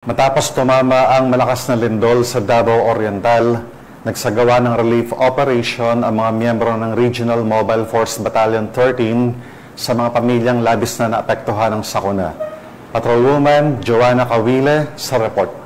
Matapos tumama ang malakas na lindol sa Davao Oriental, nagsagawa ng relief operation ang mga miyembro ng Regional Mobile Force Battalion 13 sa mga pamilyang labis na naapektuhan ng sakuna. Patrolwoman Joanna Cawile sa report.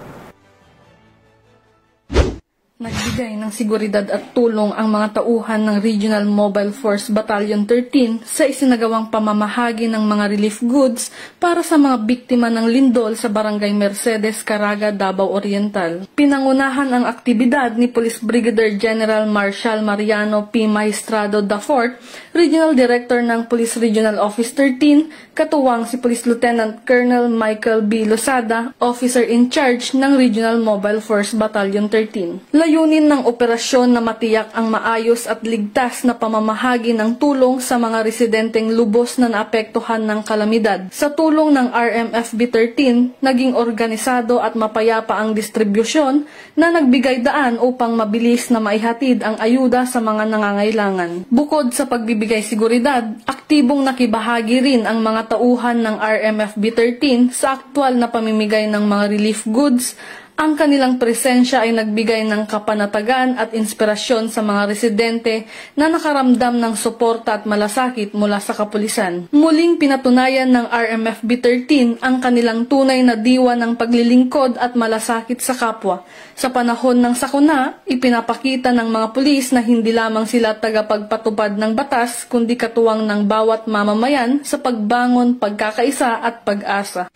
Nagbigay ng seguridad at tulong ang mga tauhan ng Regional Mobile Force Battalion 13 sa isinagawang pamamahagi ng mga relief goods para sa mga biktima ng lindol sa Barangay Mercedes, Caraga, Davao Oriental. Pinangunahan ang aktibidad ni Police Brigadier General Marshal Mariano P. Maestrado IV, Regional Director ng Police Regional Office 13, katuwang si Police Lieutenant Colonel Michael B. Losada, Officer in Charge ng Regional Mobile Force Battalion 13. Layunin ng operasyon na matiyak ang maayos at ligtas na pamamahagi ng tulong sa mga residenteng lubos na naapektuhan ng kalamidad. Sa tulong ng RMFB 13, naging organisado at mapayapa ang distribusyon na nagbigay daan upang mabilis na maihatid ang ayuda sa mga nangangailangan. Bukod sa pagbibigay seguridad, aktibong nakibahagi rin ang mga tauhan ng RMFB 13 sa aktwal na pamimigay ng mga relief goods. Ang kanilang presensya ay nagbigay ng kapanatagan at inspirasyon sa mga residente na nakaramdam ng suporta at malasakit mula sa kapulisan. Muling pinatunayan ng RMFB 13 ang kanilang tunay na diwa ng paglilingkod at malasakit sa kapwa. Sa panahon ng sakuna, ipinapakita ng mga pulis na hindi lamang sila tagapagpatupad ng batas kundi katuwang ng bawat mamamayan sa pagbangon, pagkakaisa at pag-asa.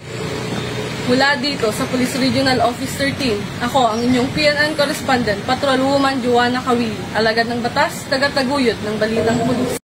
Mula dito sa Police Regional Office 13, ako ang inyong PNN Correspondent, Patrolwoman Joanna Cawile, alagad ng batas, tagataguyod ng Balitang Pulis.